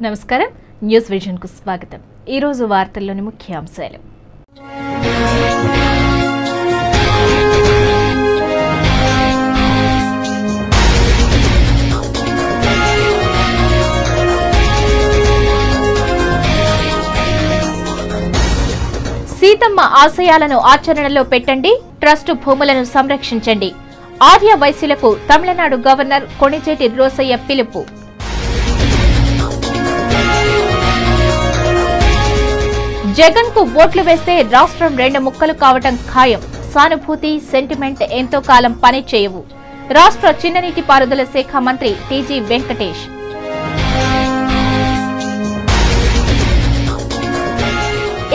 నమస్కారం news vision కు స్వాగతం। ఈ రోజు వార్తల్లోని ముఖ్యాంశాలు। సీతమ్మ ఆశయాలను ఆచరణలో పెట్టండి, ట్రస్ట్ భూములను సంరక్షించండి। ఆర్య వైశ్యులకు తమిళనాడు గవర్నర్ కొణిజేటి రోసయ్య పిలుపు। జగన్ కు ఓట్లు వేస్తే రాష్ట్రం రెండు ముక్కలు కావటం ఖాయం। సానుభూతి సెంటిమెంట్ ఎంతో కాలం పని చేయవు। రాష్ట్ర చిన్ననీటిపారుదల శాఖ మంత్రి టీజీ వెంకటేష్।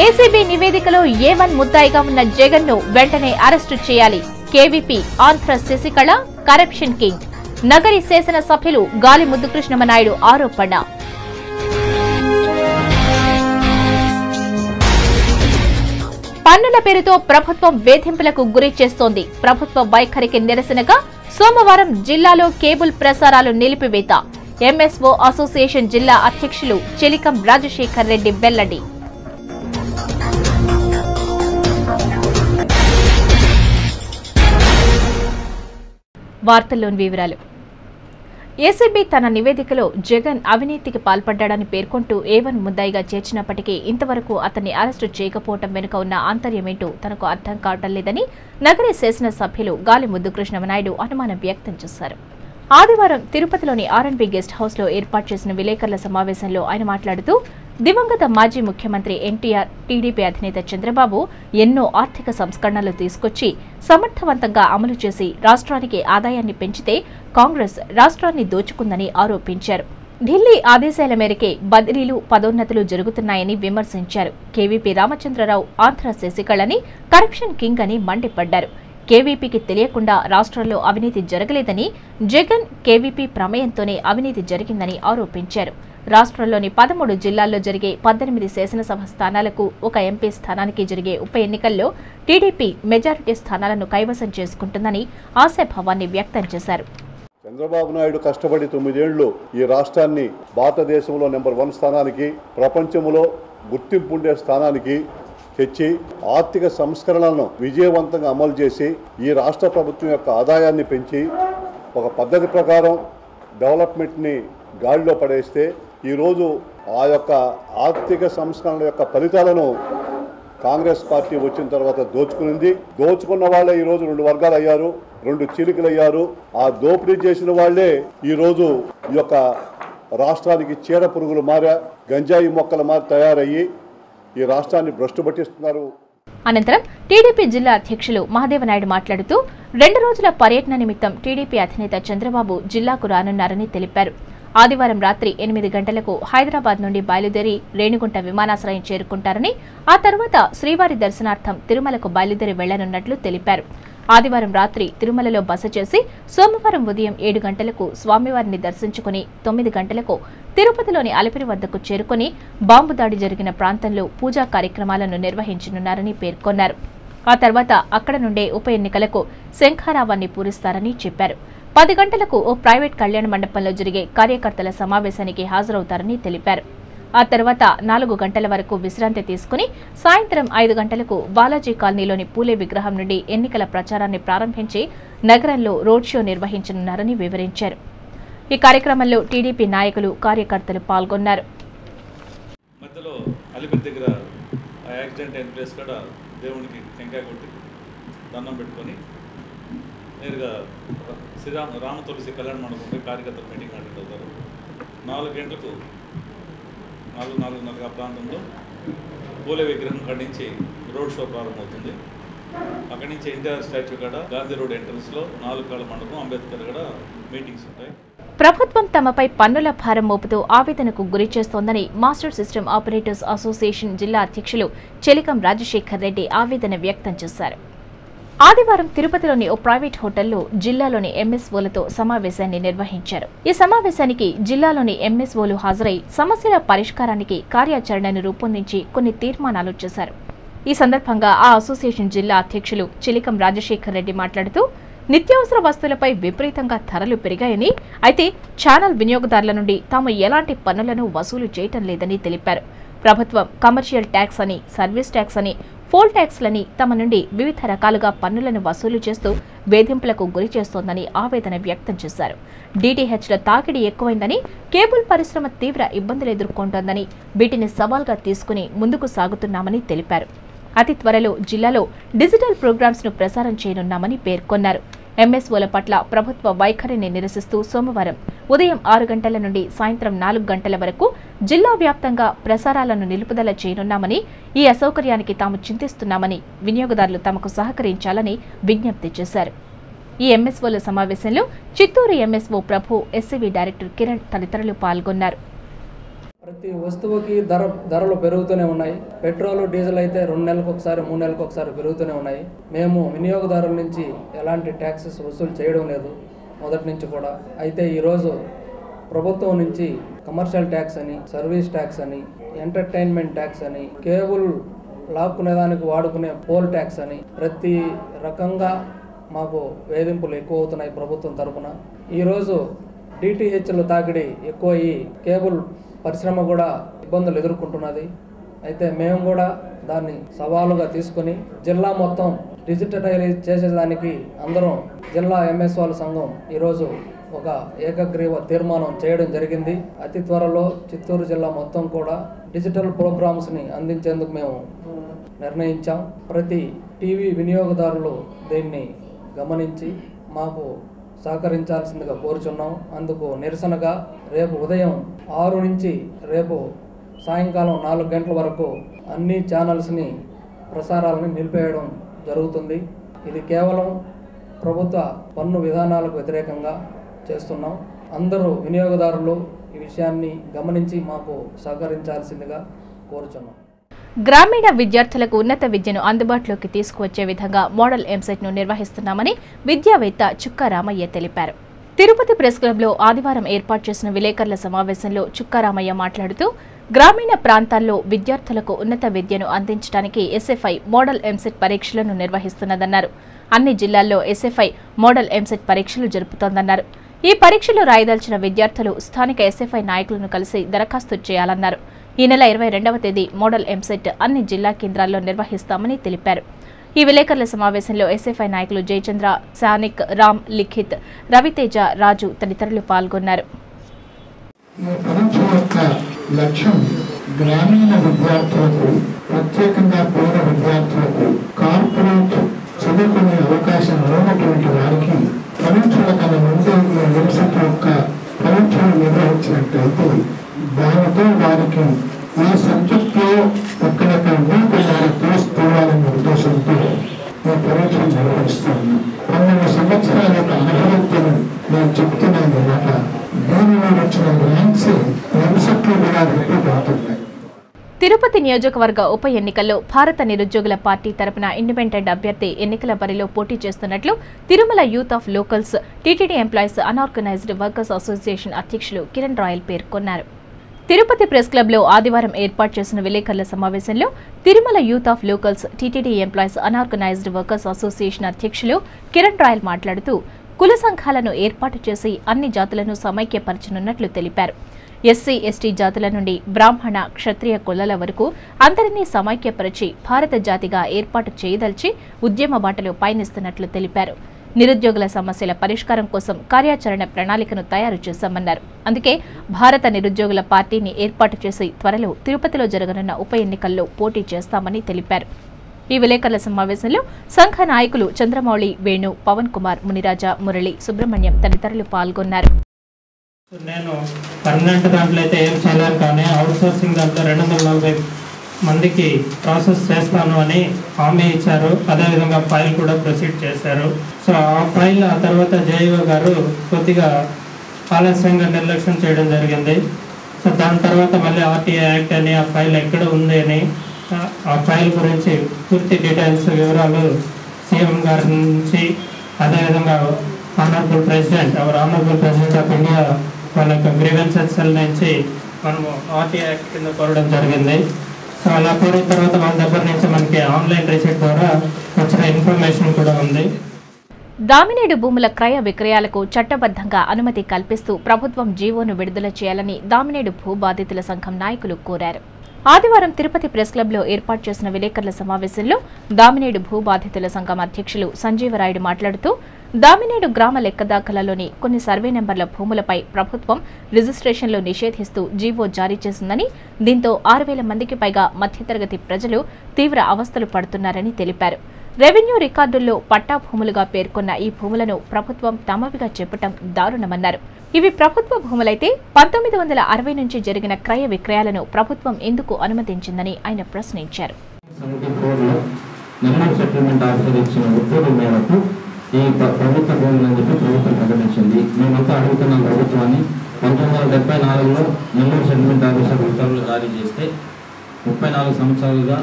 ఏసీబీ నివేదికలో ఏ1 ముద్దాయిగా ఉన్న జగన్ ను వెంటనే అరెస్టు చేయాలి। KVP Andhra Sasikala corruption king. Nagari శాసన సభ్యులు గాలి ముద్దుకృష్ణమనాయుడు ఆరోపణ। పన్నుల పేరుతో ప్రభుత్వం వేధింపులకు గురి చేస్తోంది। ప్రభుత్వ వైఖరికి నిరసనగా సోమవారం జిల్లాలో కేబుల్ ప్రసారాలు నిలిపివేత। ఎంఎస్ఓ అసోసియేషన్ జిల్లా అధ్యక్షులు చెలికం రాజశేఖర్ రెడ్డి వెల్లడి। వార్తల్లోని వివరాలు। ఏసీబీ తన నివేదికలో జగన్ అవినీతికి పాల్పడ్డాడని పేర్కొంటూ ఏ1 ముద్దాయిగా చేర్చినప్పటికీ ఇంతవరకు అతన్ని అరెస్టు చేయకపోవడం వెనుక ఉన్న ఆంతర్యమేంటో తనకు అర్థం కావటం లేదని నగర శాసన సభ్యులు గాలి ముద్దుకృష్ణమనాయుడు అనుమానం వ్యక్తం చేశారు। ఆదివారం తిరుపతిలోని ఆర్ఎన్బి గెస్ట్ హౌస్ లో ఏర్పాటు చేసిన విలేకరుల సమావేశంలో ఆయన మాట్లాడుతూ దివంగత మాజీ ముఖ్యమంత్రి ఎన్టీఆర్, టీడీపీ అధినేత చంద్రబాబు ఎన్నో ఆర్థిక సంస్కరణలు తీసుకొచ్చి సమర్థవంతంగా అమలు చేసి రాష్ట్రానికి ఆదాయాన్ని పెంచితే కాంగ్రెస్ రాష్ట్రాన్ని దోచుకుందని ఆరోపించారు। ఢిల్లీ ఆదేశాల మేరకే బదిలీలు పదోన్నతులు జరుగుతున్నాయని విమర్శించారు। కేవీపీ రామచంద్రరావు ఆంధ్ర శశికళని కరప్షన్ కింగ్ అని మండిపడ్డారు। కేవీపీకి తెలియకుండా రాష్ట్రంలో అవినీతి జరగలేదని, జగన్ కేవీపీ ప్రమేయంతోనే అవినీతి జరిగిందని ఆరోపించారు। రాష్ట్రంలోని 13 జిల్లాల్లో జరిగే 18 శాసనసభ స్థానాలకు ఒక ఎంపీ స్థానానికి జరిగే ఉప ఎన్నికల్లో టీడీపీ మెజారిటీ స్థానాలను కైవసం చేసుకుంటుందని ఆశాభావాన్ని వ్యక్తం చేశారు। చంద్రబాబు నాయుడు కష్టపడి 9 ఏళ్లు ఈ రాష్ట్రాన్ని భారతదేశంలో నెంబర్ 1 స్థానానికి, ప్రపంచంలో గుర్తింపు ఉండే స్థానానికి తెచ్చి ఆర్థిక సంస్కరణలను విజయవంతంగా అమలు చేసి ఈ రాష్ట్ర ప్రభుత్వం యొక్క ఆదాయాన్ని పెంచి ఒక పద్ధతి ప్రకారం డెవలప్మెంట్ని గాడిలో పడేస్తే ఈరోజు ఆ యొక్క ఆర్థిక సంస్కరణల యొక్క ఫలితాలను కాంగ్రెస్ పార్టీ వచ్చిన తర్వాత దోచుకునింది। దోచుకున్న వాళ్ళే ఈరోజు 2 వర్గాలు అయ్యారు, 2 చీలికలు అయ్యారు। ఆ దోపిడీ చేసిన వాళ్లే ఈరోజు ఈ యొక్క రాష్ట్రానికి చీడ పురుగులు మారా, గంజాయి మొక్కల మారి తయారయ్యి ఈ రాష్ట్రాన్ని భ్రష్టు పట్టిస్తున్నారు। అనంతరం టీడీపీ జిల్లా అధ్యక్షులు మహదేవనాయుడు మాట్లాడుతూ 2 రోజుల పర్యటన నిమిత్తం టీడీపీ అధినేత చంద్రబాబు జిల్లాకు రానున్నారని తెలిపారు। ఆదివారం రాత్రి 8 గంటలకు హైదరాబాద్ నుండి బయలుదేరి రేణిగుంట విమానాశ్రయం చేరుకుంటారని, ఆ తర్వాత శ్రీవారి దర్శనార్థం తిరుమలకు బయలుదేరి వెళ్లనున్నట్లు తెలిపారు। ఆదివారం రాత్రి తిరుమలలో బస చేసి సోమవారం ఉదయం 7 గంటలకు స్వామివారిని దర్శించుకుని 9 గంటలకు తిరుపతిలోని అలిపిరి వద్దకు చేరుకుని బాంబు దాడి జరిగిన ప్రాంతంలో పూజా కార్యక్రమాలను నిర్వహించనున్నారని పేర్కొన్నారు। ఆ తర్వాత అక్కడ నుండే ఉప ఎన్నికలకు శంఖారావాన్ని పూరిస్తారని చెప్పారు। 10 గంటలకు ఓ ప్రైవేట్ కళ్యాణ మండపంలో జరిగే కార్యకర్తల సమావేశానికి హాజరవుతారని తెలిపారు। ఆ తర్వాత 4 గంటల వరకు విశ్రాంతి తీసుకుని సాయంత్రం 5 గంటలకు బాలాజీ కాలనీలోని పూలే విగ్రహం నుండి ఎన్నికల ప్రచారాన్ని ప్రారంభించి నగరంలో రోడ్ షో నిర్వహించనున్నారని వివరించారు। ఈ కార్యక్రమంలో టీడీపీ నాయకులు, కార్యకర్తలు పాల్గొన్నారు। మధ్యలో అలిపిరి దగ్గర ఆ యాక్సిడెంట్ అయిన ప్లేస్ కూడా దేవునికి టెంకాయ కొట్టి దండం పెట్టుకొని నేరుగా రామ తులసి కళ్యాణ మండపంపై కార్యకర్తలు మీటింగ్ అటెండ్ అవుతారు। 4 గంటలకు 4:30 ఆ ప్రాంతంలో పూలే విగ్రహం ఖండించి రోడ్ షో ప్రారంభమవుతుంది। అక్కడి నుంచి ఎన్టీఆర్ స్టాచ్యూ కాడ గాంధీ రోడ్ ఎంట్రన్స్లో 4 కాళ్ళ మండపం, అంబేద్కర్ కూడా మీటింగ్స్ ఉంటాయి। ప్రభుత్వం తమపై పన్నుల భారం మోపుతూ ఆవేదనకు గురి చేస్తోందని మాస్టర్ సిస్టమ్ ఆపరేటర్స్ అసోసియేషన్ జిల్లా అధ్యక్షులు చెలికం రాజశేఖర్ రెడ్డి ఆవేదన వ్యక్తం చేశారు। ఆదివారం తిరుపతిలోని ఓ ప్రైవేట్ హోటల్లో జిల్లాలోని ఎంఎస్ఓలతో సమావేశాన్ని నిర్వహించారు। ఈ సమావేశానికి జిల్లాలోని ఎంఎస్ఓలు హాజరై సమస్యల పరిష్కారానికి కార్యాచరణను రూపొందించి కొన్ని తీర్మానాలు చేశారు। ఈ సందర్భంగా ఆ అసోసియేషన్ జిల్లా అధ్యక్షులు చెలికం రాజశేఖర్ రెడ్డి మాట్లాడుతూ నిత్యావసర వస్తువులపై విపరీతంగా ధరలు పెరిగాయని, అయితే ఛానల్ వినియోగదారుల నుండి తాము ఎలాంటి పన్నులను వసూలు చేయటం లేదని తెలిపారు. ప్రభుత్వం కమర్షియల్ ట్యాక్స్ అని, సర్వీస్ ట్యాక్స్ అని, పోల్ ట్యాక్స్లని తమ నుండి వివిధ రకాలుగా పన్నులను వసూలు చేస్తూ వేధింపులకు గురి చేస్తోందని ఆవేదన వ్యక్తం చేశారు. డీటీహెచ్ల తాకిడి ఎక్కువైందని, కేబుల్ పరిశ్రమ తీవ్ర ఇబ్బందులు ఎదుర్కొంటోందని, వీటిని సవాల్గా తీసుకుని ముందుకు సాగుతున్నామని తెలిపారు. అతి త్వరలో జిల్లాలో డిజిటల్ ప్రోగ్రామ్స్ ను ప్రసారం చేయనున్నామని పేర్కొన్నారు. ఎంఎస్ఓల పట్ల ప్రభుత్వ వైఖరిని నిరసిస్తూ సోమవారం ఉదయం 6 గంటల నుండి సాయంత్రం 4 గంటల వరకు జిల్లా వ్యాప్తంగా ప్రసారాలను నిలుపుదల చేయనున్నామని, ఈ అసౌకర్యానికి తాము చింతిస్తున్నామని వినియోగదారులు తమకు సహకరించాలని విజ్ఞప్తి చేశారు. ఈ ఎంఎస్ఓల సమావేశంలో చిత్తూరు ఎంఎస్ఓ ప్రభు, ఎస్సీవీ డైరెక్టర్ కిరణ్ తదితరులు పాల్గొన్నారు. ప్రతి వస్తువుకి ధరలు పెరుగుతూనే ఉన్నాయి. పెట్రోల్, డీజిల్ అయితే 2 నెలలకు ఒకసారి, 3 నెలలకు ఒకసారి పెరుగుతూనే ఉన్నాయి. మేము వినియోగదారుల నుంచి ఎలాంటి ట్యాక్సెస్ వసూలు చేయడం లేదు మొదటి నుంచి కూడా. అయితే ఈరోజు ప్రభుత్వం నుంచి కమర్షియల్ ట్యాక్స్ అని, సర్వీస్ ట్యాక్స్ అని, ఎంటర్టైన్మెంట్ ట్యాక్స్ అని, కేబుల్ లాక్కునేదానికి వాడుకునే పోల్ ట్యాక్స్ అని ప్రతి రకంగా మాకు వేధింపులు ఎక్కువ అవుతున్నాయి ప్రభుత్వం తరఫున. ఈరోజు డిటిహెచ్ల తాకిడి ఎక్కువయ్యి కేబుల్ పరిశ్రమ కూడా ఇబ్బందులు ఎదుర్కొంటున్నది. అయితే మేము కూడా దాన్ని సవాలుగా తీసుకుని జిల్లా మొత్తం డిజిటలైజ్ చేసేదానికి అందరం జిల్లా ఎంఎస్ఓల సంఘం ఈరోజు ఒక ఏకగ్రీవ తీర్మానం చేయడం జరిగింది. అతి త్వరలో చిత్తూరు జిల్లా మొత్తం కూడా డిజిటల్ ప్రోగ్రామ్స్ని అందించేందుకు మేము నిర్ణయించాం. ప్రతి టీవీ వినియోగదారులు దీన్ని గమనించి మాకు సహకరించాల్సిందిగా కోరుచున్నాం. అందుకు నిరసనగా రేపు ఉదయం 6 నుంచి రేపు సాయంకాలం 4 గంటల వరకు అన్ని ఛానల్స్ని ప్రసారాలను నిలిపేయడం జరుగుతుంది. ఇది కేవలం ప్రభుత్వ పన్ను విధానాలకు వ్యతిరేకంగా చేస్తున్నాం. అందరూ వినియోగదారులు ఈ విషయాన్ని గమనించి మాకు సహకరించాల్సిందిగా కోరుచున్నాం. గ్రామీణ విద్యార్థులకు ఉన్నత విద్యను అందుబాటులోకి తీసుకువచ్చే విధంగా మోడల్ ఎంసెట్ ను నిర్వహిస్తున్నామని విద్యావేత్త చుక్కా రామయ్య తెలిపారు. తిరుపతి ప్రెస్ క్లబ్లో ఆదివారం ఏర్పాటు చేసిన విలేకరుల సమావేశంలో చుక్కా రామయ్య మాట్లాడుతూ, గ్రామీణ ప్రాంతాల్లో విద్యార్థులకు ఉన్నత విద్యను అందించడానికి ఎస్ఎఫ్ఐ మోడల్ ఎంసెట్ పరీక్షలను నిర్వహిస్తున్నదన్నారు. అన్ని జిల్లాల్లో ఎస్ఎఫ్ఐ మోడల్ ఎంసెట్ పరీక్షలు జరుపుతోందన్నారు. ఈ పరీక్షలు రాయదలిచిన విద్యార్థులు స్థానిక ఎస్ఎఫ్ఐ నాయకులను కలిసి దరఖాస్తు చేయాలన్నారు. ఈ నెల 22వ తేదీ మోడల్ ఎంసెట్ అన్ని జిల్లా కేంద్రాల్లో నిర్వహిస్తామని తెలిపారు. ఈ విలేకరుల సమావేశంలో ఎస్ఎఫ్ఐ నాయకులు జయచంద్ర, సానిక్, రామ్, లిఖిత్, రవితేజ, రాజు తదితరులు పాల్గొన్నారు. గ్రామీణ విద్యార్థులకు, ప్రత్యేకంగా పేద విద్యార్థులకు కార్పొరేట్ చదువుకునే అవకాశం లేనటువంటి వారికి పరీక్షల కన్నా ముందే ఈ ఎంసెట్ యొక్క పరీక్షలు నిర్వహించినట్లయితే దానితో వారికి ఈ సబ్జెక్టులో ఎక్కడెక్కడ వారు తెలుసుకోవాలనే ఉద్దేశంతో ఈ పరీక్షలు నిర్వహిస్తున్నాను. 12 సంవత్సరాల యొక్క అనుభవంతో నేను చెప్తున్నాను మాట. దీనిలో వచ్చిన ర్యాంక్స్ ఎంసెట్లు కూడా రిపోర్ట్ అవుతున్నాయి. తిరుపతి నియోజకవర్గ ఉప ఎన్నికల్లో భారత నిరుద్యోగుల పార్టీ తరపున ఇండిపెండెంట్ అభ్యర్థి ఎన్నికల బరిలో పోటీ చేస్తున్నట్లు Tirumala youth of locals TTD employees unorganised workers association అధ్యక్షులు కిరణ్ రాయల్ పేర్కొన్నారు. తిరుపతి ప్రెస్ క్లబ్లో ఆదివారం ఏర్పాటు చేసిన విలేకరుల సమావేశంలో Tirumala youth of locals TTD employees unorganised workers association అధ్యక్షులు కిరణ్ రాయల్ మాట్లాడుతూ, కుల సంఘాలను ఏర్పాటు చేసి అన్ని జాతులను సమైక్యపరచనున్నట్లు తెలిపారు. ఎస్సీ, ఎస్టీ జాతుల నుండి బ్రాహ్మణ, క్షత్రియ కులాల వరకు అందరినీ సమైక్యపరిచి భారత జాతిగా ఏర్పాటు చేయదలిచి ఉద్యమ బాటలో పయనిస్తున్నట్లు తెలిపారు. నిరుద్యోగుల సమస్యల పరిష్కారం కోసం కార్యాచరణ ప్రణాళికను తయారు చేశామన్నారు. అందుకే భారత నిరుద్యోగుల పార్టీని ఏర్పాటు చేసి త్వరలో తిరుపతిలో జరగనున్న ఉప ఎన్నికల్లో పోటీ చేస్తామని తెలిపారు. ఈ విలేకరుల సమావేశంలో సంఘ నాయకులు చంద్రమౌళి, వేణు, పవన్ కుమార్, మునిరాజా, మురళి, సుబ్రహ్మణ్యం తదితరులు పాల్గొన్నారు. నేను పర్మనెంట్ దాంట్లో అయితే ఏం చేయలేను, కానీ అవుట్ సోర్సింగ్ దాంట్లో 240 మందికి ప్రాసెస్ చేస్తాను అని హామీ ఇచ్చారు. అదేవిధంగా ఫైల్ కూడా ప్రొసీడ్ చేశారు. సో ఆ ఫైల్ ఆ తర్వాత జేఈఓ గారు కొద్దిగా ఆలస్యంగా నిర్లక్ష్యం చేయడం జరిగింది. సో దాని తర్వాత మళ్ళీ ఆర్టీఐ యాక్ట్ అని ఆ ఫైల్ ఎక్కడ ఉంది అని ఆ ఫైల్ గురించి పూర్తి డీటెయిల్స్, వివరాలు సీఎం గారి నుంచి, అదేవిధంగా ఆనరబుల్ ప్రెసిడెంట్ ఆఫ్ ఇండియా వాళ్ళ యొక్క గ్రీవెన్సెస్ సెల్ నుంచి మనము ఆర్టీఐ యాక్ట్ కింద కోరడం జరిగింది. సో అలా కోరిన తర్వాత వాళ్ళ దగ్గర నుంచి మనకి ఆన్లైన్ రిసీట్ ద్వారా వచ్చిన ఇన్ఫర్మేషన్ కూడా ఉంది. దామినేడు భూముల క్రయ విక్రయాలకు చట్టబద్ధంగా అనుమతి కల్పిస్తూ ప్రభుత్వం జీవోను విడుదల చేయాలని దామినేడు భూబాధితుల సంఘం నాయకులు కోరారు. ఆదివారం తిరుపతి ప్రెస్ క్లబ్లో ఏర్పాటు చేసిన విలేకరుల సమావేశంలో దామినేడు భూబాధితుల సంఘం అధ్యక్షులు సంజీవరాయుడు మాట్లాడుతూ, దామినేడు గ్రామ లెక్కదాఖలాలోని కొన్ని సర్వే నెంబర్ల భూములపై ప్రభుత్వం రిజిస్ట్రేషన్లు నిషేధిస్తూ జీవో జారీ చేసిందని, దీంతో 6,000 మందికి పైగా మధ్యతరగతి ప్రజలు తీవ్ర అవస్థలు పడుతున్నారని తెలిపారు. రెవెన్యూ రికార్డుల్లో పట్టా భూములుగా పేర్కొన్న ఈ భూములను ప్రభుత్వం తమవిగా చెప్పటం దారుణమన్నారు. ఇవి ప్రభుత్వ భూములైతే 1960 నుంచి జరిగిన క్రయ విక్రయాలను ప్రభుత్వం ఎందుకు అనుమతించిందని ఆయన ప్రశ్నించారు. ఈ ప్రభుత్వ భూములని చెప్పి ప్రభుత్వం ప్రకటించింది. మేమంతా అడుగుతున్నాం ప్రభుత్వాన్ని. 1974లో నెల్లూరు సెటిల్మెంట్ ఆఫీసర్ ఉత్తర్వులు జారీ చేస్తే 34 సంవత్సరాలుగా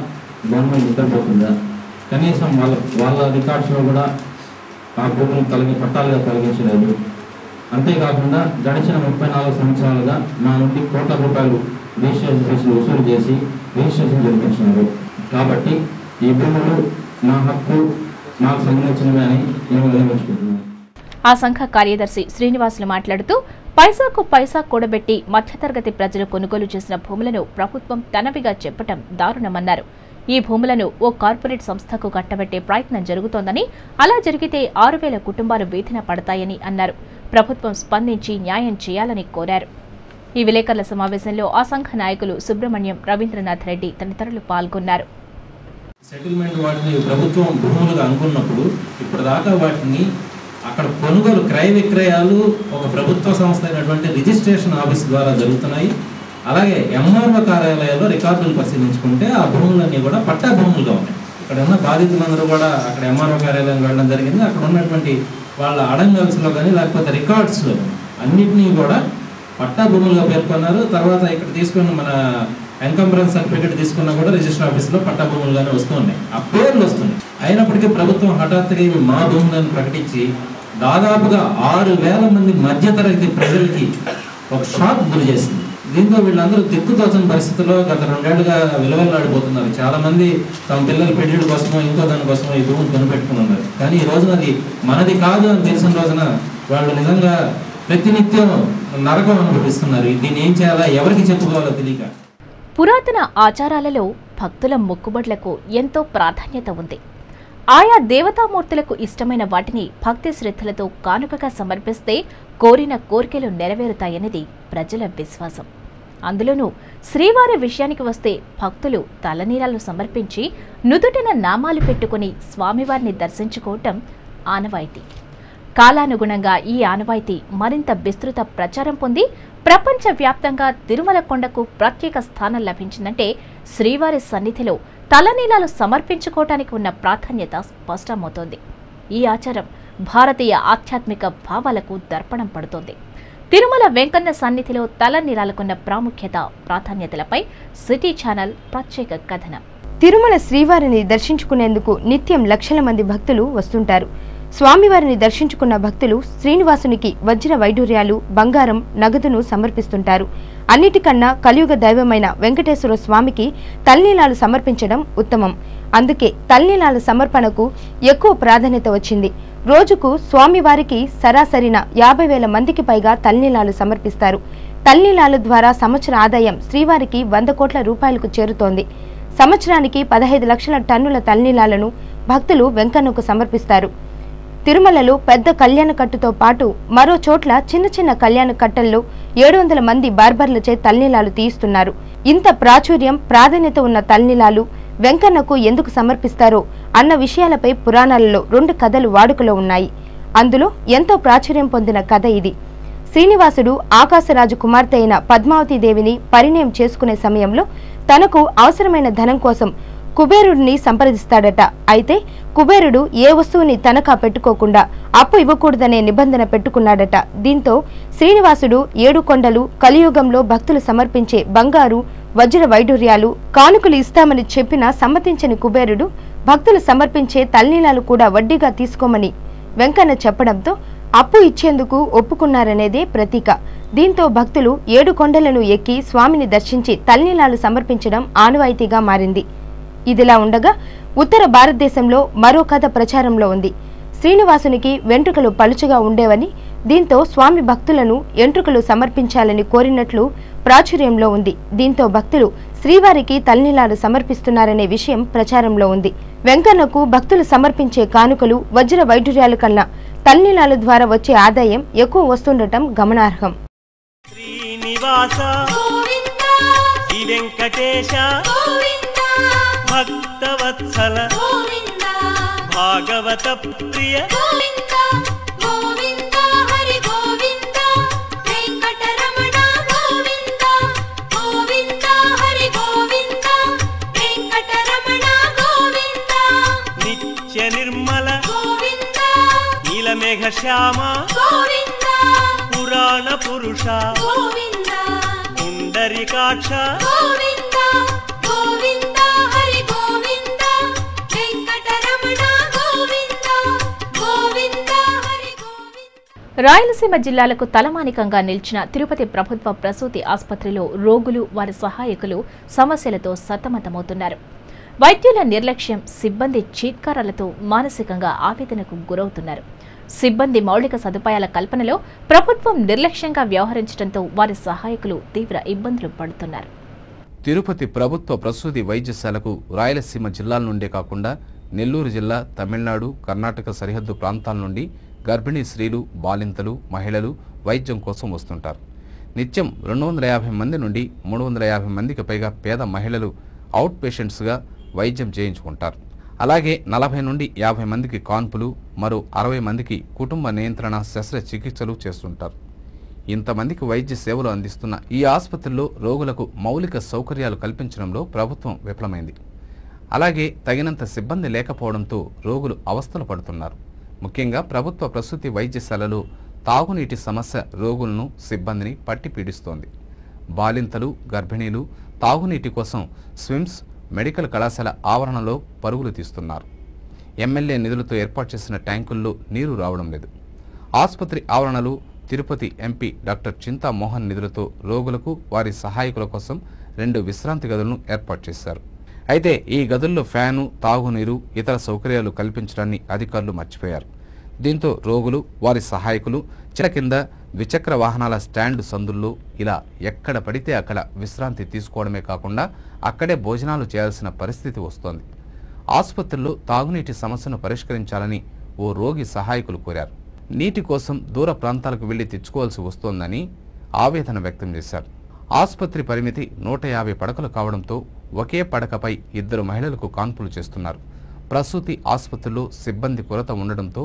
గవర్నమెంట్ నిద్రపోతుందా? కనీసం వాళ్ళ రికార్డ్స్లో కూడా ఆ భూములు పట్టాలుగా తొలగించలేదు. అంతేకాకుండా గడిచిన 34 సంవత్సరాలుగా మా నుండి కోట్ల రూపాయలు రిజిస్ట్రేషన్ ఫీజులు వసూలు చేసి రిజిస్ట్రేషన్ జరిపించినారు. కాబట్టి ఈ భూములు మా హక్కు, మాకు సంబంధించినవి అని మేము నిర్ణయించుకుంటున్నాం. ఆ సంఘ కార్యదర్శి శ్రీనివాసులు మాట్లాడుతూ, పైసాకు పైసా కూడబెట్టి మధ్యతరగతి ప్రజలు కొనుగోలు చేసిన భూములను ప్రభుత్వం తనవిగా చెప్పటం దారుణమన్నారు. ఈ భూములను ఓ కార్పొరేట్ సంస్థకు కట్టబెట్టే ప్రయత్నం జరుగుతోందని, అలా జరిగితే 6,000 కుటుంబాలు వీధిన పడతాయని అన్నారు. ప్రభుత్వం స్పందించి న్యాయం చేయాలని కోరారు. ఈ విలేకరుల సమావేశంలో ఆ సంఘ నాయకులు సుబ్రహ్మణ్యం, రవీంద్రనాథ్ రెడ్డి తదితరులు పాల్గొన్నారు. సెటిల్మెంట్ వాటిని ప్రభుత్వం భూములుగా అనుకున్నప్పుడు ఇప్పుడు దాకా వాటిని అక్కడ కొనుగోలు క్రయ విక్రయాలు ఒక ప్రభుత్వ సంస్థ అయినటువంటి రిజిస్ట్రేషన్ ఆఫీస్ ద్వారా జరుగుతున్నాయి. అలాగే ఎంఆర్ఓ కార్యాలయాల్లో రికార్డులు పరిశీలించుకుంటే ఆ భూములన్నీ కూడా పట్టా భూములుగా ఉన్నాయి. ఇక్కడ ఉన్న బాధితులందరూ కూడా అక్కడ ఎంఆర్ఓ కార్యాలయం వెళ్ళడం జరిగింది. అక్కడ ఉన్నటువంటి వాళ్ళ అడంగల్స్లో కానీ లేకపోతే రికార్డ్స్లో అన్నింటినీ కూడా పట్టా భూములుగా పేర్కొన్నారు. తర్వాత ఇక్కడ తీసుకున్న మన ఎన్కంబరెన్స్ సర్టిఫికేట్ తీసుకున్నా కూడా రిజిస్టర్ ఆఫీస్లో పట్టా భూములుగానే వస్తున్నాయి, ఆ పేర్లు వస్తున్నాయి. అయినప్పటికీ ప్రభుత్వం హఠాత్తుగా ఇవి మా భూములను ప్రకటించి దాదాపుగా 6,000 మంది మధ్యతరగతి ప్రజలకి ఒక షాక్ గురి చేసింది. దీంతో వీళ్ళందరూ దిక్కుతోచని పరిస్థితుల్లో గత 2 ఏళ్లుగా విలువలాడిపోతున్నారు. చాలా మంది తమ పిల్లల పెళ్లిళ్ళ కోసమో ఇంకో దానికోసమో ఈ భూమిని కొనిపెట్టుకుని ఉన్నారు. కానీ ఈ రోజున అది మనది కాదు అని తెలిసిన రోజున వాళ్ళు నిజంగా ప్రతినిత్యం నరకం అనుభవిస్తున్నారు. దీన్ని ఏం చేయాలా, ఎవరికి చెప్పుకోవాలో తెలియక. పురాతన ఆచారాలలో భక్తుల మొక్కుబడులకు ఎంతో ప్రాధాన్యత ఉంది. ఆయా దేవతామూర్తులకు ఇష్టమైన వాటిని భక్తి శ్రద్ధలతో కానుకగా సమర్పిస్తే కోరిన కోరికలు నెరవేరుతాయనేది ప్రజల విశ్వాసం. అందులోనూ శ్రీవారి విషయానికి వస్తే భక్తులు తలనీలాలు సమర్పించి నుదుటిన నామాలు పెట్టుకుని స్వామివారిని దర్శించుకోవటం ఆనవాయితీ. కాలానుగుణంగా ఈ ఆనవాయితీ మరింత విస్తృత ప్రచారం పొంది ప్రపంచవ్యాప్తంగా తిరుమల కొండకు ప్రత్యేక స్థానం లభించిందంటే శ్రీవారి సన్నిధిలో తలనీలాలు సమర్పించుకోవటానికి ఉన్న ప్రాధాన్యత స్పష్టమవుతోంది. ఈ ఆచారం భారతీయ ఆధ్యాత్మిక భావాలకు దర్పణం పడుతోంది. తిరుమల వెంకన్న సన్నిధిలో తలనీలాలకున్న ప్రాముఖ్యత, ప్రాధాన్యతలపై సిటీ ఛానల్ ప్రత్యేక కథనం. తిరుమల శ్రీవారిని దర్శించుకునేందుకు నిత్యం లక్షల మంది భక్తులు వస్తుంటారు. స్వామివారిని దర్శించుకున్న భక్తులు శ్రీనివాసునికి వజ్ర వైడూర్యాలు, బంగారం, నగదును సమర్పిస్తుంటారు. అన్నిటికన్నా కలియుగ దైవమైన వెంకటేశ్వర స్వామికి తల్నీలాలు సమర్పించడం ఉత్తమం. అందుకే తల్నీలాల సమర్పణకు ఎక్కువ ప్రాధాన్యత వచ్చింది. రోజుకు స్వామివారికి సరాసరిన 50,000 మందికి పైగా తల్నీలాలు సమర్పిస్తారు. తల్నీలాల ద్వారా సంవత్సర ఆదాయం శ్రీవారికి 100 కోట్ల రూపాయలకు చేరుతోంది. సంవత్సరానికి 15 లక్షల టన్నుల తల్నీలాలను భక్తులు వెంకన్నకు సమర్పిస్తారు. తిరుమలలో పెద్ద కళ్యాణ కట్టుతో పాటు మరో చోట్ల చిన్న చిన్న కళ్యాణ కట్టల్లో 700 మంది బార్బర్లచే తల్నీలాలు తీయిస్తున్నారు. ఇంత ప్రాచుర్యం, ప్రాధాన్యత ఉన్న తల్నీలాలు వెంకన్నకు ఎందుకు సమర్పిస్తారో అన్న విషయాలపై పురాణాలలో 2 కథలు వాడుకలో ఉన్నాయి. అందులో ఎంతో ప్రాచుర్యం పొందిన కథ ఇది. శ్రీనివాసుడు ఆకాశరాజు కుమార్తె అయిన పద్మావతీదేవిని పరిణయం చేసుకునే సమయంలో తనకు అవసరమైన ధనం కోసం కుబేరుడిని సంప్రదిస్తాడట. అయితే కుబేరుడు ఏ వస్తువుని తనఖా పెట్టుకోకుండా అప్పు ఇవ్వకూడదనే నిబంధన పెట్టుకున్నాడట. దీంతో శ్రీనివాసుడు 7 కొండలు, కలియుగంలో భక్తులు సమర్పించే బంగారు, వజ్ర వైడూర్యాలు కానుకలు ఇస్తామని చెప్పినా సమ్మతించని కుబేరుడు భక్తులు సమర్పించే తల్నీలాలు కూడా వడ్డీగా తీసుకోమని వెంకన్న చెప్పడంతో అప్పు ఇచ్చేందుకు ఒప్పుకున్నారనేదే ప్రతీక. దీంతో భక్తులు 7 కొండలను ఎక్కి స్వామిని దర్శించి తల్నీలాలు సమర్పించడం ఆనవాయితీగా మారింది. ఇదిలా ఉండగా ఉత్తర భారతదేశంలో మరో కథ ప్రచారంలో ఉంది. శ్రీనివాసునికి వెంట్రుకలు పలుచగా ఉండేవని, దీంతో స్వామి భక్తులను ఎంట్రుకలు సమర్పించాలని కోరినట్లు ప్రాచుర్యంలో ఉంది. దీంతో భక్తులు శ్రీవారికి తలనీలాలు సమర్పిస్తున్నారనే విషయం ప్రచారంలో ఉంది. వెంకన్నకు భక్తులు సమర్పించే కానుకలు, వజ్ర వైఢూర్యాల కన్నా తలనీలాల ద్వారా వచ్చే ఆదాయం ఎక్కువ వస్తుండటం గమనార్హం. శ్రీనివాస గోవింద, శ్రీ వెంకటేశ గోవింద, భక్తవత్సల గోవింద, భాగవత ప్రియ గోవింద, గోవింద హరి గోవింద, వెంకటరమణ గోవింద, గోవింద హరి గోవింద, వెంకటరమణ గోవింద, నిత్య నిర్మల గోవింద, నీలమేఘ శ్యామ గోవింద, పురాణ పురుష గోవింద, పుండరీకాక్ష గోవింద, గోవింద హరి గోవింద, వెంకటరమణ గోవింద, గోవింద హరి గోవింద. రాయలసీమ జిల్లాలకు తలమానికంగా నిలిచిన తిరుపతి ప్రభుత్వ ప్రసూతి ఆసుపత్రిలో రోగులు, వారి సహాయకులు సమస్యలతో సతమతమవుతున్నారు. వైద్యుల నిర్లక్ష్యం, సిబ్బంది చీత్కారాలతో మానసికంగా ఆవేదనకు గురవుతున్నారు. సిబ్బంది మౌలిక సదుపాయాల కల్పనలో ప్రభుత్వం నిర్లక్ష్యంగా వ్యవహరించడంతో వారి సహాయకులు తీవ్ర ఇబ్బందులు పడుతున్నారు. తిరుపతి ప్రభుత్వ ప్రసూతి వైద్యశాలకు రాయలసీమ జిల్లాల నుండే కాకుండా నెల్లూరు జిల్లా, తమిళనాడు, కర్ణాటక సరిహద్దు ప్రాంతాల నుండి గర్భిణీ స్త్రీలు, బాలింతలు, మహిళలు వైద్యం కోసం వస్తుంటారు. నిత్యం 250 మంది నుండి 350 మందికి పైగా పేద మహిళలు అవుట్ పేషెంట్స్గా వైద్యం చేయించుకుంటారు. అలాగే 40 నుండి 50 మందికి కాన్పులు, మరో 60 మందికి కుటుంబ నియంత్రణ శస్త్రచికిత్సలు చేస్తుంటారు. ఇంతమందికి వైద్య సేవలు అందిస్తున్న ఈ ఆసుపత్రిలో రోగులకు మౌలిక సౌకర్యాలు కల్పించడంలో ప్రభుత్వం విఫలమైంది. అలాగే తగినంత సిబ్బంది లేకపోవడంతో రోగులు అవస్థలు పడుతున్నారు. ముఖ్యంగా ప్రభుత్వ ప్రసూతి వైద్యశాలలో తాగునీటి సమస్య రోగులను, సిబ్బందిని పట్టి పీడిస్తోంది. బాలింతలు, గర్భిణీలు తాగునీటి కోసం స్విమ్స్ మెడికల్ కళాశాల ఆవరణలో పరుగులు తీస్తున్నారు. ఎమ్మెల్యే నిధులతో ఏర్పాటు చేసిన ట్యాంకుల్లో నీరు రావడం లేదు. ఆసుపత్రి ఆవరణలో తిరుపతి ఎంపీ డాక్టర్ చింతా మోహన్ నిధులతో రోగులకు, వారి సహాయకుల కోసం 2 విశ్రాంతి గదులను ఏర్పాటు చేశారు. అయితే ఈ గదుల్లో ఫ్యాను, తాగునీరు, ఇతర సౌకర్యాలు కల్పించడాన్ని అధికారులు మర్చిపోయారు. దీంతో రోగులు, వారి సహాయకులు చెట్ల కింద, ద్విచక్ర వాహనాల స్టాండ్ సందుల్లో ఇలా ఎక్కడ పడితే అక్కడ విశ్రాంతి తీసుకోవడమే కాకుండా అక్కడే భోజనాలు చేయాల్సిన పరిస్థితి వస్తోంది. ఆసుపత్రిలో తాగునీటి సమస్యను పరిష్కరించాలని ఓ రోగి సహాయకులు కోరారు. నీటి కోసం దూర ప్రాంతాలకు వెళ్లి తెచ్చుకోవాల్సి వస్తోందని ఆవేదన వ్యక్తం చేశారు. ఆసుపత్రి పరిమితి 150 పడకలు కావడంతో ఒకే పడకపై 2 మహిళలకు కాన్పులు చేస్తున్నారు. ప్రసూతి ఆసుపత్రిలో సిబ్బంది కొరత ఉండడంతో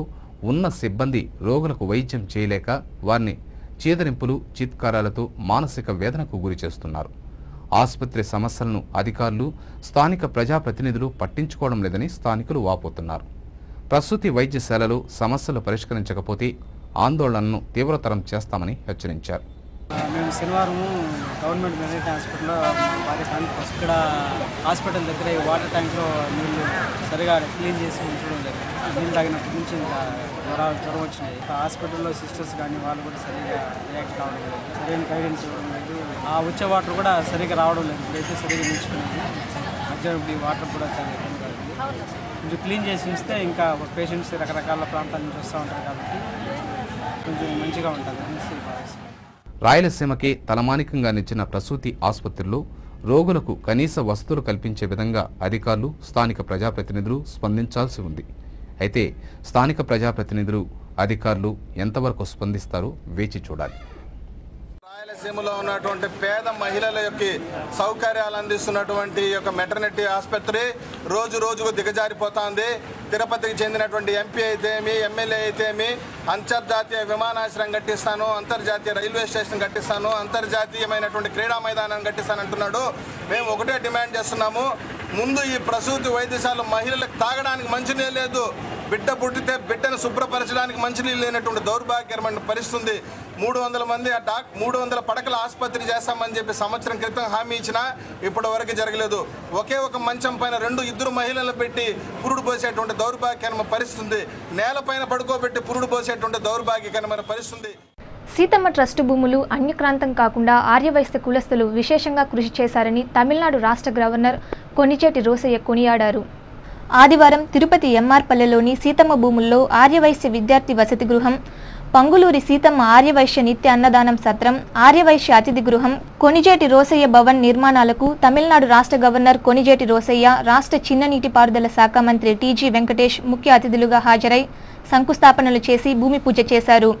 ఉన్న సిబ్బంది రోగులకు వైద్యం చేయలేక వారిని చీదరింపులు, చిత్కారాలతో మానసిక వేదనకు గురి చేస్తున్నారు. ఆసుపత్రి సమస్యలను అధికారులు, స్థానిక ప్రజాప్రతినిధులు పట్టించుకోవడం లేదని స్థానికులు వాపోతున్నారు. ప్రసూతి వైద్యశాలలో సమస్యలు పరిష్కరించకపోతే ఆందోళనను తీవ్రతరం చేస్తామని హెచ్చరించారు. మేము శనివారం గవర్నమెంట్ మెడికల్ హాస్పిటల్లో ఇక్కడ హాస్పిటల్ దగ్గర ఈ వాటర్ ట్యాంక్లో నీళ్ళు సరిగా క్లీన్ చేసి ఉంచడం లేదు. నీళ్ళు తాగినప్పటి నుంచి ఇంకా జ్వరం వచ్చినాయి. హాస్పిటల్లో సిస్టర్స్ కానీ వాళ్ళు కూడా సరిగా రియాక్ట్ కావడం లేదు, సరైన గైడెన్స్ ఇవ్వడం లేదు. ఆ వచ్చే వాటర్ కూడా సరిగా రావడం లేదు. ఇప్పుడైతే సరిగా నిల్చుకునేది మధ్యాహ్నం ఈ వాటర్ కూడా చాలా ఇబ్బంది కలుగుతుంది. కొంచెం క్లీన్ చేసి ఇస్తే ఇంకా పేషెంట్స్ రకరకాల ప్రాంతాల నుంచి వస్తూ ఉంటారు కాబట్టి కొంచెం మంచిగా ఉంటుంది అనేసి భావిస్తున్నాను. రాయలసీమకే తలమానికంగా నిలిచిన ప్రసూతి ఆసుపత్రిలో రోగులకు కనీస వసతులు కల్పించే విధంగా అధికారులు, స్థానిక ప్రజాప్రతినిధులు స్పందించాల్సి ఉంది. అయితే స్థానిక ప్రజాప్రతినిధులు, అధికారులు ఎంతవరకు స్పందిస్తారో వేచి చూడాలి. రాయలసీమలో ఉన్నటువంటి పేద మహిళల యొక్క సౌకర్యాలు అందిస్తున్నటువంటి యొక్క మెటర్నిటీ ఆసుపత్రి రోజు రోజుకు దిగజారిపోతుంది. తిరుపతికి చెందినటువంటి ఎంపీ అయితేమి, ఎమ్మెల్యే అయితేమి అంతర్జాతీయ విమానాశ్రయం కట్టిస్తాను, అంతర్జాతీయ రైల్వే స్టేషన్ కట్టిస్తాను, అంతర్జాతీయమైనటువంటి క్రీడా మైదానం కట్టిస్తాను అంటున్నాడు. మేము ఒకటే డిమాండ్ చేస్తున్నాము, ముందు ఈ ప్రసూతి వైద్యశాల మహిళలకు తాగడానికి మంచినీళ్ళు లేదు, బిడ్డ పుట్టితే బిడ్డను శుభ్రపరచడానికి మంచినీళ్ళు లేనటువంటి దౌర్భాగ్యమైన పరిస్థితుంది. 300 పడకల ఆసుపత్రి చేస్తామని చెప్పి సంవత్సరం క్రితం హామీ ఇచ్చినా ఇప్పటి వరకు జరగలేదు. ఒకే ఒక మంచం పైన 2 మహిళలను పెట్టి పురుడు పోసేటువంటి దౌర్భాగ్యకరమైన పరిస్థితుంది. నేలపైన పడుకోబెట్టి పురుడు పోసేటువంటి దౌర్భాగ్యకరమైన పరిస్థితుంది. సీతమ్మ ట్రస్టు భూములు అన్యక్రాంతం కాకుండా ఆర్యవైశ్య కులస్తులు విశేషంగా కృషి చేశారని తమిళనాడు రాష్ట్ర గవర్నర్ కొనిచేటి రోసయ్య కొనియాడారు. ఆదివారం తిరుపతి ఎంఆర్పల్లెలోని సీతమ్మ భూముల్లో ఆర్యవైశ్య విద్యార్థి వసతి గృహం, పంగులూరి సీతమ్మ ఆర్యవైశ్య నిత్య అన్నదానం సత్రం, ఆర్యవైశ్య అతిథి గృహం, కొణిజేటి రోసయ్య భవన్ నిర్మాణాలకు తమిళనాడు రాష్ట్ర గవర్నర్ కొణిజేటి రోసయ్య, రాష్ట్ర చిన్న నీటిపారుదల శాఖ మంత్రి టీజీ వెంకటేష్ ముఖ్య అతిథులుగా హాజరై శంకుస్థాపనలు చేసి భూమి పూజ చేశారు.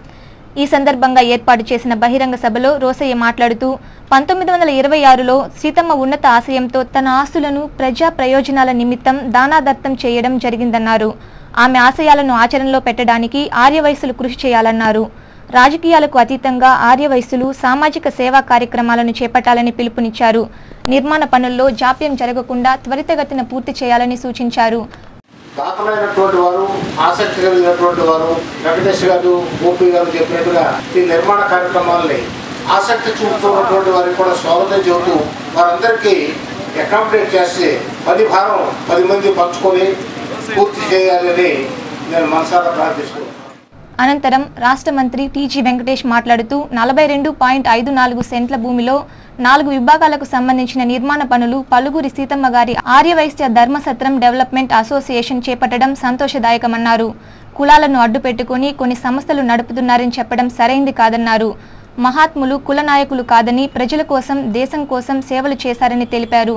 ఈ సందర్భంగా ఏర్పాటు చేసిన బహిరంగ సభలో రోసయ్య మాట్లాడుతూ 1926లో సీతమ్మ ఉన్నత ఆశయంతో తన ఆస్తులను ప్రజా ప్రయోజనాల నిమిత్తం దానాదత్తం చేయడం జరిగిందన్నారు. ఆమె ఆశయాలను ఆచరణలో పెట్టడానికి ఆర్యవైశ్యులు కృషి చేయాలన్నారు. రాజకీయాలకు అతీతంగా ఆర్యవైశ్యులు సామాజిక సేవా కార్యక్రమాలను చేపట్టాలని పిలుపునిచ్చారు. నిర్మాణ పనుల్లో జాప్యం జరగకుండా త్వరితగతిన పూర్తి చేయాలని సూచించారు. దాతలైనటువంటి వారు, ఆసక్తి కలిగినటువంటి వారు, వెంకటేష్ గారు, గోపి గారు చెప్పినట్టుగా ఈ నిర్మాణ కార్యక్రమాలని ఆసక్తి చూపుతున్నటువంటి వారికి కూడా స్వాగతం చెబుతూ వారందరికీ అకామిడేట్ చేసి పని భారం 10 మంది పంచుకొని పూర్తి చేయాలని నేను మనసారా ప్రార్థిస్తున్నాను. అనంతరం రాష్ట్ర మంత్రి టీజీ వెంకటేష్ మాట్లాడుతూ 42.54 సెంట్ల భూమిలో 4 విభాగాలకు సంబంధించిన నిర్మాణ పనులు పలుగురి సీతమ్మ గారి ఆర్యవైశ్య ధర్మసత్రం డెవలప్మెంట్ అసోసియేషన్ చేపట్టడం సంతోషదాయకమన్నారు. కులాలను అడ్డుపెట్టుకుని కొన్ని సంస్థలు నడుపుతున్నారని చెప్పడం సరైంది కాదన్నారు. మహాత్ములు కుల నాయకులు కాదని ప్రజల కోసం, దేశం కోసం సేవలు చేశారని తెలిపారు.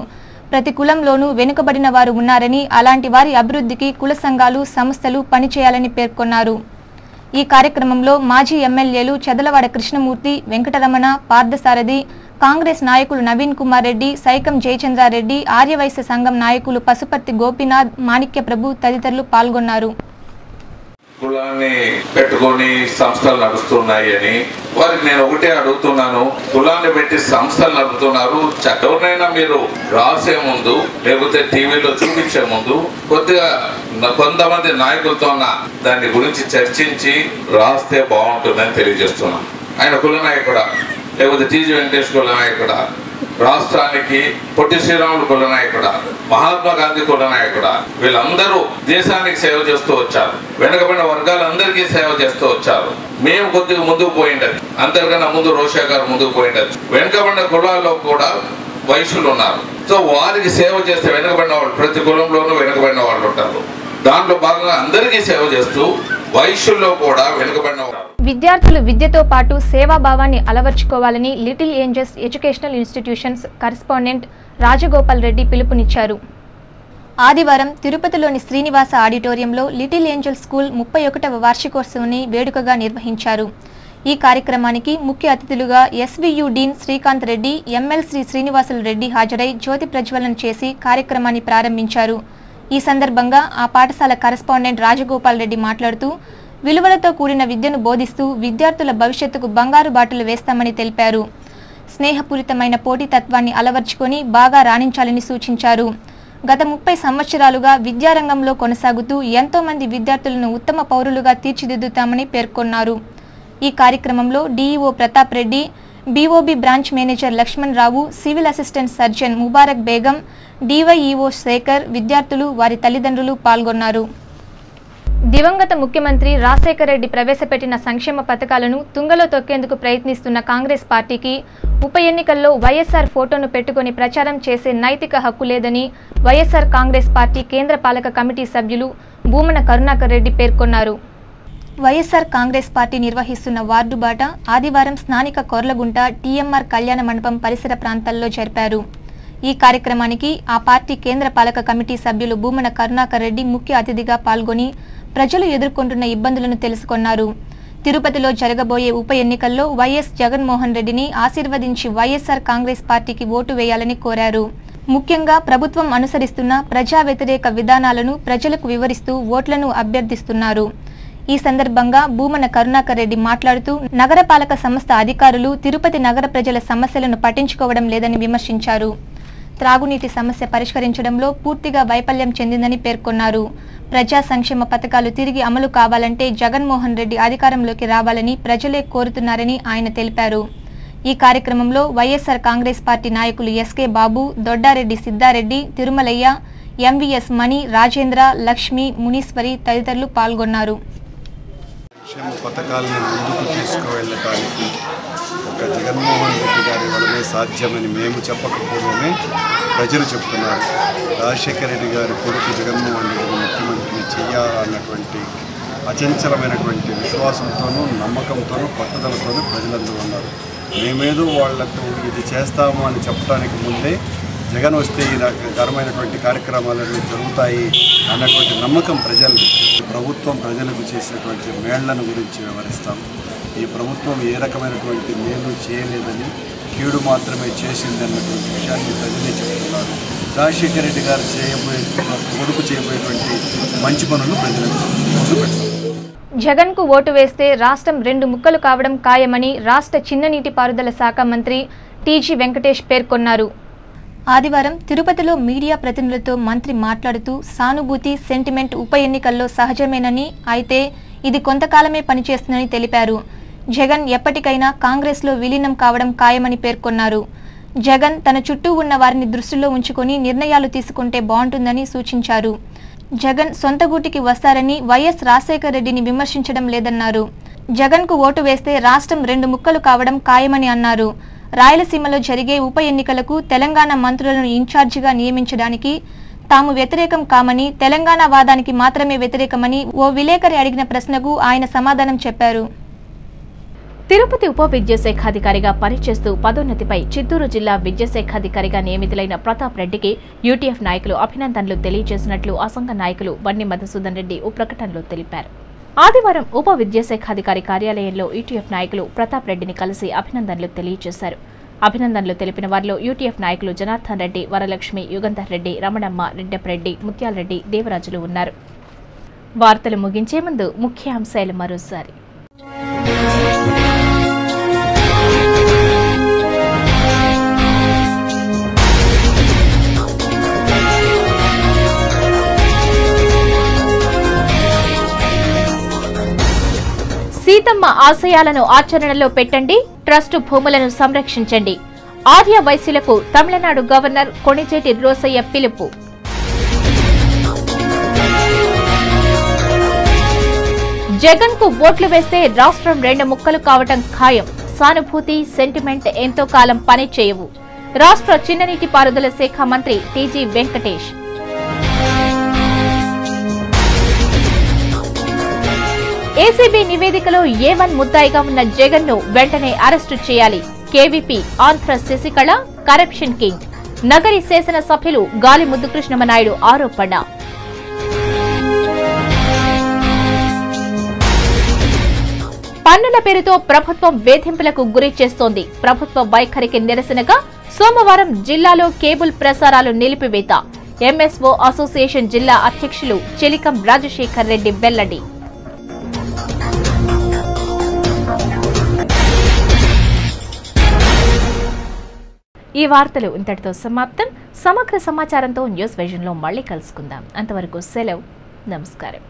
ప్రతి కులంలోనూ వెనుకబడిన వారు ఉన్నారని, అలాంటి వారి అభివృద్ధికి కుల సంఘాలు, సంస్థలు పనిచేయాలని పేర్కొన్నారు. ఈ కార్యక్రమంలో మాజీ ఎమ్మెల్యేలు చదలవాడ కృష్ణమూర్తి, వెంకటరమణ, పార్థసారథి, కాంగ్రెస్ నాయకులు నవీన్ కుమార్ రెడ్డి, సైకం జయచంద్రారెడ్డి, ఆర్యవైశ్య సంఘం నాయకులు పశుపర్తి గోపీనాథ్, మాణిక్య ప్రభు తదితరులు పాల్గొన్నారు. కులాన్ని పెట్టుకొని సంస్థలు నడుస్తున్నాయి అని వారికి నేను ఒకటే అడుగుతున్నాను. కులాన్ని పెట్టి సంస్థలు నడుపుతున్నారు. ఎవరినైనా మీరు రాసే ముందు లేకపోతే టీవీలో చూపించే ముందు కొద్దిగా కొంతమంది నాయకులతో దాని గురించి చర్చించి రాస్తే బాగుంటుందని తెలియజేస్తున్నాను. ఆయన కుల నాయకుడా, లేకపోతే టీజీ వెంకటేష్ కుల నాయకుడా, రాష్ట్రానికి పొట్టి శ్రీరాముడు కుల నాయకుడా, మహాత్మా గాంధీ కుల నాయకుడా, వీళ్ళందరూ దేశానికి సేవ చేస్తూ వచ్చారు. వెనుకబడిన వర్గాలందరికీ సేవ చేస్తూ వచ్చారు. మేము కొద్దిగా ముందుకు పోయిండదు, అందరికన్నా ముందు రోషా గారు ముందుకు పోయిండదు. వెనుకబడిన కులాల్లో కూడా వైశ్యులు ఉన్నారు. సో వారికి సేవ చేస్తే వెనుకబడిన వాళ్ళు, ప్రతి కులంలోనూ వెనుకబడిన వాళ్ళు ఉంటారు. దాంట్లో భాగంగా అందరికీ సేవ చేస్తూ వైశ్యుల్లో కూడా వెనుకబడిన వాళ్ళు. విద్యార్థులు విద్యతో పాటు సేవాభావాన్ని అలవర్చుకోవాలని little angels educational institutions correspondent Rajagopal Reddy పిలుపునిచ్చారు. ఆదివారం తిరుపతిలోని శ్రీనివాస ఆడిటోరియంలో లిటిల్ ఏంజల్స్ స్కూల్ 31వ వార్షికోత్సవాన్ని వేడుకగా నిర్వహించారు. ఈ కార్యక్రమానికి ముఖ్య అతిథులుగా SVU dean Srikanth Reddy, MLC Srinivasulu Reddy హాజరై జ్యోతి ప్రజ్వలన చేసి కార్యక్రమాన్ని ప్రారంభించారు. ఈ సందర్భంగా ఆ పాఠశాల కరెస్పాండెంట్ రాజగోపాల్ రెడ్డి మాట్లాడుతూ విలువలతో కూడిన విద్యను బోధిస్తూ విద్యార్థుల భవిష్యత్తుకు బంగారు బాటలు వేస్తామని తెలిపారు. స్నేహపూరితమైన పోటీతత్వాన్ని అలవర్చుకొని బాగా రాణించాలని సూచించారు. గత 30 సంవత్సరాలుగా విద్యారంగంలో కొనసాగుతూ ఎంతో మంది విద్యార్థులను ఉత్తమ పౌరులుగా తీర్చిదిద్దుతామని పేర్కొన్నారు. ఈ కార్యక్రమంలో DEO Pratap Reddy, BOB branch manager Lakshman Rao, civil assistant surgeon Mubarak Begum, DYEO Sekhar, విద్యార్థులు, వారి తల్లిదండ్రులు పాల్గొన్నారు. దివంగత ముఖ్యమంత్రి రాజశేఖర రెడ్డి ప్రవేశపెట్టిన సంక్షేమ పథకాలను తుంగలో తొక్కేందుకు ప్రయత్నిస్తున్న కాంగ్రెస్ పార్టీకి ఉప ఎన్నికల్లో వైఎస్ఆర్ ఫోటోను పెట్టుకుని ప్రచారం చేసే నైతిక హక్కు లేదని వైఎస్ఆర్ కాంగ్రెస్ పార్టీ కేంద్ర పాలక కమిటీ సభ్యులు భూమన కరుణాకర్ రెడ్డి పేర్కొన్నారు. వైఎస్ఆర్ కాంగ్రెస్ పార్టీ నిర్వహిస్తున్న వార్డు బాట ఆదివారం స్థానిక కొర్లగుంట టీఎంఆర్ కళ్యాణ మండపం పరిసర ప్రాంతాల్లో జరిపారు. ఈ కార్యక్రమానికి ఆ పార్టీ కేంద్ర పాలక కమిటీ సభ్యులు భూమన కరుణాకర్ రెడ్డి ముఖ్య అతిథిగా పాల్గొని ప్రజలు ఎదుర్కొంటున్న ఇబ్బందులను తెలుసుకున్నారు. తిరుపతిలో జరగబోయే ఉప ఎన్నికల్లో వైఎస్ జగన్మోహన్ రెడ్డిని ఆశీర్వదించి వైఎస్ఆర్ కాంగ్రెస్ పార్టీకి ఓటు వేయాలని కోరారు. ముఖ్యంగా ప్రభుత్వం అనుసరిస్తున్న ప్రజా వ్యతిరేక విధానాలను ప్రజలకు వివరిస్తూ ఓట్లను అభ్యర్థిస్తున్నారు. ఈ సందర్భంగా భూమన కరుణాకర్ రెడ్డి మాట్లాడుతూ నగరపాలక సంస్థ అధికారులు తిరుపతి నగర ప్రజల సమస్యలను పట్టించుకోవడం లేదని విమర్శించారు. త్రాగునీటి సమస్య పరిష్కరించడంలో పూర్తిగా వైఫల్యం చెందిందని పేర్కొన్నారు. ప్రజా సంక్షేమ పథకాలు తిరిగి అమలు కావాలంటే జగన్మోహన్ రెడ్డి అధికారంలోకి రావాలని ప్రజలే కోరుతున్నారని ఆయన తెలిపారు. ఈ కార్యక్రమంలో వైఎస్ఆర్ కాంగ్రెస్ పార్టీ నాయకులు ఎస్కే బాబు, దొడ్డారెడ్డి సిద్ధారెడ్డి, తిరుమలయ్య, ఎంవీఎస్ మణి, రాజేంద్ర, లక్ష్మి, మునీశ్వరి తదితరులు పాల్గొన్నారు. సంక్షేమ పథకాలను ముందుకు తీసుకువెళ్ళటానికి ఒక జగన్మోహన్ రెడ్డి గారి వల్లనే సాధ్యమని మేము చెప్పకపోవడమే ప్రజలు చెప్తున్నారు. రాజశేఖర రెడ్డి గారి కొడుకు జగన్మోహన్ రెడ్డి ముఖ్యమంత్రిని చేయాలన్నటువంటి అచంచలమైనటువంటి విశ్వాసంతోనూ నమ్మకంతోనూ పట్టుదలతోనూ ప్రజలందరూ ఉన్నారు. మేమేదో వాళ్లకు ఇది చేస్తాము అని చెప్పడానికి ముందే జగన్ వస్తే ఈ రకమైనటువంటి కార్యక్రమాలన్నీ జరుగుతాయి అన్నటువంటి నమ్మకం ప్రజలు. ప్రభుత్వం ప్రజలకు చేసినటువంటి మేళ్లను గురించి వివరిస్తాం. ఈ ప్రభుత్వం ఏ రకమైనటువంటి మేలు చేయలేదని, కీడు మాత్రమే చేసింది అన్నటువంటి విషయాన్ని ప్రజలే చెప్తున్నారు. రాజశేఖర రెడ్డి గారు కొడుకు చేయబోయేటువంటి మంచి పనులు ప్రజలకు ముందు పెడతారు. జగన్ కు ఓటు వేస్తే రాష్ట్రం 2 ముక్కలు కావడం ఖాయమని రాష్ట్ర చిన్ననీటిపారుదల శాఖ మంత్రి టీజీ వెంకటేష్ పేర్కొన్నారు. ఆదివారం తిరుపతిలో మీడియా ప్రతినిధులతో మంత్రి మాట్లాడుతూ సానుభూతి సెంటిమెంట్ ఉప ఎన్నికల్లో సహజమేనని, అయితే ఇది కొంతకాలమే పనిచేస్తుందని తెలిపారు. జగన్ ఎప్పటికైనా కాంగ్రెస్లో విలీనం కావడం ఖాయమని పేర్కొన్నారు. జగన్ తన చుట్టూ ఉన్న వారిని దృష్టిలో ఉంచుకొని నిర్ణయాలు తీసుకుంటే బాగుంటుందని సూచించారు. జగన్ సొంత గూటికి వస్తారని వైఎస్ రాజశేఖర రెడ్డిని విమర్శించడం లేదన్నారు. జగన్ కు ఓటు వేస్తే రాష్ట్రం 2 ముక్కలు కావడం ఖాయమని అన్నారు. రాయలసీమలో జరిగే ఉప ఎన్నికలకు తెలంగాణ మంత్రులను ఇన్ఛార్జిగా నియమించడానికి తాము వ్యతిరేకం కామని, తెలంగాణ వాదానికి మాత్రమే వ్యతిరేకమని ఓ విలేకరి అడిగిన ప్రశ్నకు ఆయన సమాధానం చెప్పారు. తిరుపతి ఉప విద్యాశాఖాధికారిగా పనిచేస్తూ పదోన్నతిపై చిత్తూరు జిల్లా విద్యాశాఖాధికారిగా నియమితులైన ప్రతాప్ రెడ్డికి యూటీఎఫ్ నాయకులు అభినందనలు తెలియజేసినట్లు ఆ సంఘ నాయకులు బండి మధుసూదన్ రెడ్డి ఓ ప్రకటనలో తెలిపారు. ఆదివారం ఉప విద్యాశాఖాధికారి కార్యాలయంలో యూటీఎఫ్ నాయకులు ప్రతాప్ రెడ్డిని కలిసి అభినందనలు తెలియజేశారు. అభినందనలు తెలిపిన వారిలో యూటీఎఫ్ నాయకులు జనార్దన్ రెడ్డి, వరలక్ష్మి, యుగంధర్ రెడ్డి, రమణమ్మ, రెడ్డెప్రెడ్డి, ముత్యాలరెడ్డి, దేవరాజులు ఉన్నారు. వార్తలు ముగించే ముందు ముఖ్యాంశాలు మరోసారి. సీతమ్మ ఆశయాలను ఆచరణలో పెట్టండి, ట్రస్టు భూములను సంరక్షించండి. ఆర్య వైశ్యులకు తమిళనాడు గవర్నర్ కొణిజేటి రోసయ్య పిలుపు. జగన్ కు ఓట్లు వేస్తే రాష్ట్రం 2 ముక్కలు కావటం ఖాయం. సానుభూతి సెంటిమెంట్ ఎంతో కాలం పని చేయవు. రాష్ట్ర చిన్ననీటిపారుదల శాఖ మంత్రి టీజీ వెంకటేష్. ఏసీబీ నివేదికలో A1 ముద్దాయిగా ఉన్న జగన్ ను వెంటనే అరెస్టు చేయాలి. KVP Andhra Sasikala corruption king. Nagari శాసనసభ్యులు గాలి ముద్దుకృష్ణమనాయుడు ఆరోపణ. పన్నుల పేరుతో ప్రభుత్వం వేధింపులకు గురి చేస్తోంది. ప్రభుత్వ వైఖరికి నిరసనగా సోమవారం జిల్లాలో కేబుల్ ప్రసారాలు నిలిపివేత. ఎంఎస్ఓ అసోసియేషన్ జిల్లా అధ్యక్షులు చెలికం రాజశేఖర్ రెడ్డి వెల్లడి. ఈ వార్తలు ఇంతటితో సమాప్తం. సమగ్ర సమాచారంతో న్యూస్ విజన్ లో మళ్ళీ కలుసుకుందాం. అంతవరకు సెలవు. నమస్కారం.